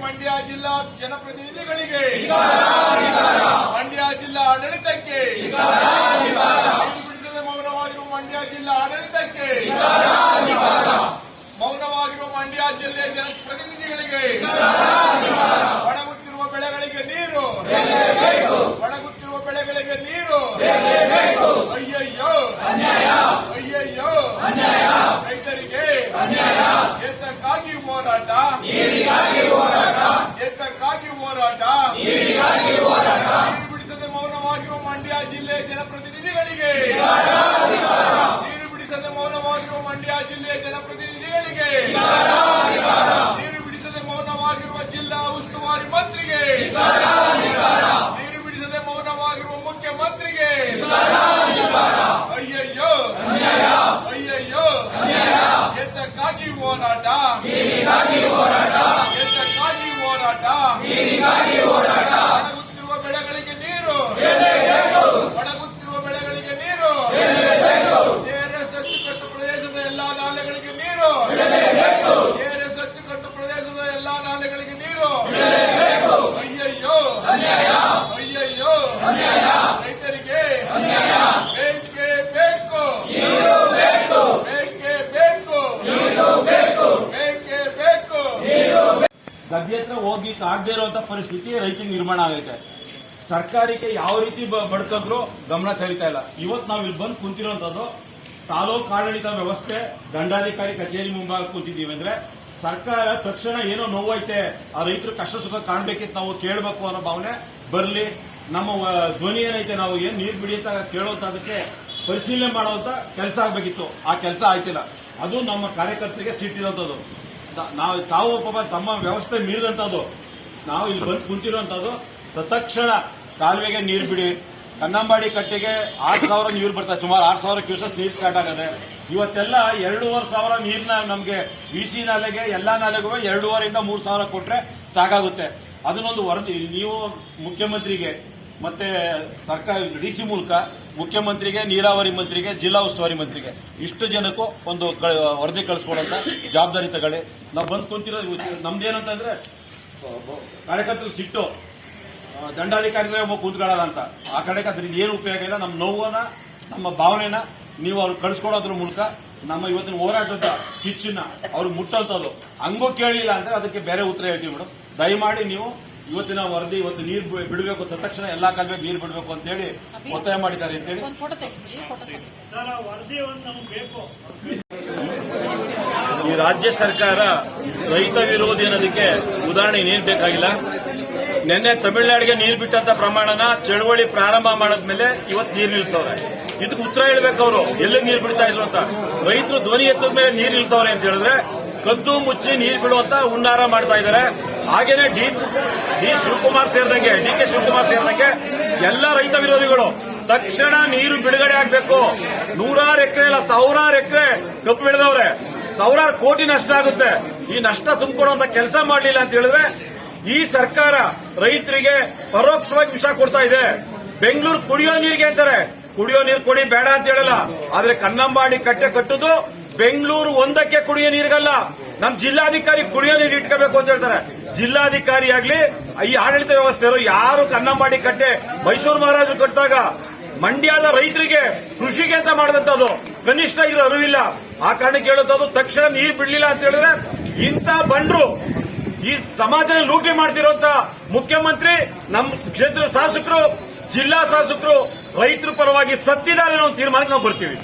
ಮಂಡ್ಯ ಜಿಲ್ಲಾ ಜನಪ್ರತಿನಿಧಿಗಳಿಗೆ, ಮಂಡ್ಯ ಜಿಲ್ಲಾ ಆಡಳಿತಕ್ಕೆ, ಬಿಡಿಸದೆ ಮೌನವಾಗಿರುವ ಮಂಡ್ಯ ಜಿಲ್ಲಾ ಆಡಳಿತಕ್ಕೆ, ಮೌನವಾಗಿರುವ ಮಂಡ್ಯ ಜಿಲ್ಲೆಯ ಜನಪ್ರತಿನಿಧಿಗಳಿಗೆ, ಒಣಗುತ್ತಿರುವ ಬೆಳೆಗಳಿಗೆ ನೀರು, ಒಣಗುತ್ತಿರುವ ಬೆಳೆಗಳಿಗೆ ನೀರು, ಅಯ್ಯಯ್ಯೋ ಅಯ್ಯಯ್ಯೋ ರೈತರಿಗೆ ಎತ್ತಕ್ಕಾಗಿ ಹೋರಾಟ, ಎತ್ತಕ್ಕಾಗಿ ಹೋರಾಟ, ನೀರು ಬಿಡಿಸದೆ ಮೌನವಾಗಿರುವ ಮಂಡ್ಯ ಜಿಲ್ಲೆಯ ಜನಪ್ರತಿನಿಧಿಗಳಿಗೆ, ನೀರು ಬಿಡಿಸದೆ ಮೌನವಾಗಿರುವ ಮಂಡ್ಯ ಜಿಲ್ಲೆಯ ಜನಪ್ರತಿನಿಧಿಗಳಿಗೆ, ನೀರು ಬಿಡಿಸದೆ ಮೌನವಾಗಿರುವ ಜಿಲ್ಲಾ ಉಸ್ತುವಾರಿ ಮಂತ್ರಿಗೆ, ನೀರು ಬಿಡಿಸದೆ ಮೌನವಾಗಿರುವ ಮುಖ್ಯಮಂತ್ರಿಗೆ, ಅಯ್ಯಯ್ಯೋ ಅಯ್ಯಯ್ಯೋ ಎತ್ತಕ್ಕಾಗಿ ಹೋರಾಟ, ಎತ್ತಕ್ಕಾಗಿ ಹೋರಾಟ, ಒಣಗುತ್ತಿರುವ ಬೆಳೆಗಳಿಗೆ ನೀರು, ಒಣಗುತ್ತಿರುವ ಬೆಳೆಗಳಿಗೆ ನೀರು, ಕೆಆರ್ಎಸ್ ಅಚ್ಚುಕಟ್ಟು ಪ್ರದೇಶದ ಎಲ್ಲಾ ನಾಲೆಗಳಿಗೆ ನೀರು, ಕೆಆರ್ಎಸ್ ಅಚ್ಚುಕಟ್ಟು ಪ್ರದೇಶದ ಎಲ್ಲಾ ನಾಲೆಗಳಿಗೆ ನೀರು, ಅಯ್ಯಯ್ಯೋ ಅಯ್ಯಯ್ಯೋ ರೈತರಿಗೆ ಬೇಕೇ ಬೇಕು, ಬೇಕೇ ಬೇಕು, ಬೇಕೇ ಬೇಕು. ಗದ್ದೆ ಹತ್ರ ಹೋಗ್ಲಿಕ್ಕೆ ಆಗದೆ ಇರುವಂತ ಪರಿಸ್ಥಿತಿ ರೈತರಿಗೆ ನಿರ್ಮಾಣ ಆಗೈತೆ. ಸರ್ಕಾರಕ್ಕೆ ಯಾವ ರೀತಿ ಬಡ್ಕಿದ್ರು ಗಮನ ಸೆಳೀತಾ ಇಲ್ಲ. ಇವತ್ತು ನಾವು ಇಲ್ಲಿ ಬಂದು ಕುಂತಿರುವಂತದ್ದು ತಾಲೂಕು ಆಡಳಿತ ವ್ಯವಸ್ಥೆ ದಂಡಾಧಿಕಾರಿ ಕಚೇರಿ ಮುಂಭಾಗ ಕೂತಿದ್ದೀವಿ ಅಂದ್ರೆ ಸರ್ಕಾರ ತಕ್ಷಣ ಏನೋ ನೋವೈತೆ, ಆ ರೈತರು ಕಷ್ಟ ಸುಖ ಕಾಣ್ಬೇಕಿತ್ತು, ನಾವು ಕೇಳಬೇಕು ಅನ್ನೋ ಭಾವನೆ ಬರಲಿ. ನಮ್ಮ ಧ್ವನಿ ಏನೈತೆ, ನಾವು ಏನ್ ನೀರು ಬಿಡಿಯುತ್ತ ಕೇಳೋದಕ್ಕೆ ಪರಿಶೀಲನೆ ಮಾಡುವಂತ ಕೆಲಸ ಆಗ್ಬೇಕಿತ್ತು. ಆ ಕೆಲಸ ಆಯ್ತಿಲ್ಲ. ಅದು ನಮ್ಮ ಕಾರ್ಯಕರ್ತರಿಗೆ ಸಿಟ್ಟಿರೋಂಥದ್ದು. ತಾವು ಪಾಪ ತಮ್ಮ ವ್ಯವಸ್ಥೆ ಮೀರಿದಂಥದ್ದು. ನಾವು ಇಲ್ಲಿ ಬಂದು ಕುಂತಿರುವಂತದ್ದು ತತ್ಕ್ಷಣ ಕಾಲುವೆಗೆ ನೀರು ಬಿಡಿ. ಕನ್ನಂಬಾಡಿ ಕಟ್ಟೆಗೆ 6,000 ನೀರು ಬರ್ತಾರೆ, ಸುಮಾರು 6,000 ಕ್ಯೂಸೆಸ್ ನೀರು ಸ್ಟಾರ್ಟ್ ಆಗದೆ. ಇವತ್ತೆಲ್ಲ 2,500 ನೀರನ್ನ ನಮಗೆ ವಿಸಿ ನಾಲೆಗೆ ಎಲ್ಲಾ ನಾಲೆಗೂ 2,500 3,000 ಕೊಟ್ರೆ ಸಾಕಾಗುತ್ತೆ. ಅದನ್ನೊಂದು ವರದಿ ನೀವು ಮುಖ್ಯಮಂತ್ರಿಗೆ ಮತ್ತೆ ಸರ್ಕಾರ ಡಿಸಿ ಮೂಲಕ ಮುಖ್ಯಮಂತ್ರಿಗೆ, ನೀರಾವರಿ ಮಂತ್ರಿಗೆ, ಜಿಲ್ಲಾ ಉಸ್ತುವಾರಿ ಮಂತ್ರಿಗೆ ಇಷ್ಟು ಜನಕ್ಕೂ ಒಂದು ವರದಿ ಕಳಿಸ್ಕೊಡಂತ ಜವಾಬ್ದಾರಿ ತಗೊಳ್ಳಿ. ನಾವು ಬಂದು ಕುಂತಿರೋದು ನಮ್ದೇನಂತಂದ್ರೆ ಕಾರ್ಯಕರ್ತರು ಸಿಟ್ಟು, ದಂಡಾಧಿಕಾರಿಗಳೇ ಒಬ್ಬ ಕೂತ್ಕೊಳ್ಳೋದ ಅಂತ. ಆ ಕಡೆಗೆ ಅದ್ರಿಂದ ಏನು ಉಪಯೋಗ ಇಲ್ಲ. ನಮ್ಮ ನೋವನ್ನ, ನಮ್ಮ ಭಾವನೆನ ನೀವು ಅವ್ರು ಕಳಿಸ್ಕೊಡೋದ್ರ ಮೂಲಕ ನಮ್ಮ ಇವತ್ತಿನ ಹೋರಾಟದ ಕಿಚ್ಚನ್ನ ಅವ್ರು ಮುಟ್ಟಂತದ್ದು. ಹಂಗೂ ಕೇಳಿಲ್ಲ ಅಂದ್ರೆ ಅದಕ್ಕೆ ಬೇರೆ ಉತ್ತರ ಹೇಳ್ತೀವಿ ಮೇಡಮ್. ದಯಮಾಡಿ ನೀವು ಇವತ್ತಿನ ವರದಿ, ಇವತ್ತು ನೀರು ಬಿಡಬೇಕು, ತಕ್ಷಣ ಎಲ್ಲಾ ಕಾಲುವೆಗೆ ನೀರು ಬಿಡಬೇಕು ಅಂತ ಹೇಳಿ ಒತ್ತಾಯ ಮಾಡಿದ್ದಾರೆ ಅಂತ ಹೇಳಿ. ಈ ರಾಜ್ಯ ಸರ್ಕಾರ ರೈತ ವಿರೋಧಿ ಅನ್ನೋದಕ್ಕೆ ಉದಾಹರಣೆ ಏನ್ ಬೇಕಾಗಿಲ್ಲ. ನಿನ್ನೆ ತಮಿಳುನಾಡಿಗೆ ನೀರು ಬಿಟ್ಟಂತ ಪ್ರಮಾಣನ ಚಳವಳಿ ಪ್ರಾರಂಭ ಮಾಡಿದ್ಮೇಲೆ ಇವತ್ತು ನೀರು ನಿಲ್ಸವ್ರೆ. ಇದಕ್ಕೆ ಉತ್ತರ ಹೇಳ್ಬೇಕು ಅವರು, ಎಲ್ಲಿ ನೀರು ಬಿಡ್ತಾ ಇದ್ರು ಅಂತ. ರೈತರು ಧ್ವನಿ ಎತ್ತದ ಮೇಲೆ ನೀರು ನಿಲ್ಸವ್ರೆ ಅಂತ ಹೇಳಿದ್ರೆ ಕದ್ದು ಮುಚ್ಚಿ ನೀರು ಬಿಡುವಂತ ಹುನ್ನಾರ ಮಾಡ್ತಾ ಇದ್ದಾರೆ. ಹಾಗೇನೆ ಡಿ ಕೆ ಶಿವಕುಮಾರ್ ಸೇರಿದಂಗೆ ಎಲ್ಲ ರೈತ ವಿರೋಧಿಗಳು ತಕ್ಷಣ ನೀರು ಬಿಡುಗಡೆ ಆಗಬೇಕು. 100 ಎಕರೆ ಅಲ್ಲ, 1000 ಎಕರೆ ಕಬ್ಬು ಬೆಳೆದವ್ರೆ, 1000 ಕೋಟಿ ನಷ್ಟ ಆಗುತ್ತೆ. ಈ ನಷ್ಟ ತುಂಬಿಕೊಡುವಂತ ಕೆಲಸ ಮಾಡಲಿಲ್ಲ ಅಂತ ಹೇಳಿದ್ರೆ ಈ ಸರ್ಕಾರ ರೈತರಿಗೆ ಪರೋಕ್ಷವಾಗಿ ವಿಷ ಕೊಡ್ತಾ ಇದೆ. ಬೆಂಗಳೂರು ಕುಡಿಯೋ ನೀರಿಗೆ ಅಂತಾರೆ, ಕುಡಿಯೋ ನೀರು ಕೊಡಿ ಬೇಡ ಅಂತ ಹೇಳಲ್ಲ. ಆದ್ರೆ ಕನ್ನಂಬಾಡಿ ಕಟ್ಟೆ ಕಟ್ಟುದು ಬೆಂಗಳೂರು ಒಂದಕ್ಕೆ ಕುಡಿಯೋ ನೀರಿಗಲ್ಲ. ನಮ್ ಜಿಲ್ಲಾಧಿಕಾರಿ ಕುಡಿಯೋ ನೀರು ಇಟ್ಕೋಬೇಕು ಅಂತ ಹೇಳ್ತಾರೆ. ಜಿಲ್ಲಾಧಿಕಾರಿ ಆಗ್ಲಿ ಈ ಆಡಳಿತ ವ್ಯವಸ್ಥೆಯವರು ಯಾರು ಕನ್ನಂಬಾಡಿ ಕಟ್ಟೆ ಮೈಸೂರು ಮಹಾರಾಜರು ಕಟ್ಟಿದಾಗ ಮಂಡ್ಯದ ರೈತರಿಗೆ ಕೃಷಿಗೆ ಅಂತ ಮಾಡಿದಂತದ್ದು ಕನಿಷ್ಠ ಇರೋ ಅರಿವಿಲ್ಲ. ಆ ಕಾರಣಕ್ಕೆ ಹೇಳುತ್ತದು ತಕ್ಷಣ ನೀರು ಬಿಡ್ಲಿಲ್ಲ ಅಂತ ಹೇಳಿದ್ರೆ ಇಂಥ ಬಂಡ್ರು ಈ ಸಮಾಜದಲ್ಲಿ ಲೂಟಿ ಮಾಡ್ತಿರುವಂತ ಮುಖ್ಯಮಂತ್ರಿ, ನಮ್ಮ ಕ್ಷೇತ್ರ ಶಾಸಕರು, ಜಿಲ್ಲಾ ಶಾಸಕರು ರೈತರ ಪರವಾಗಿ ಸತ್ತಿದ್ದಾರೆ ಅನ್ನೋ ತೀರ್ಮಾನಕ್ಕೆ ನಾವು ಬರ್ತೀವಿ.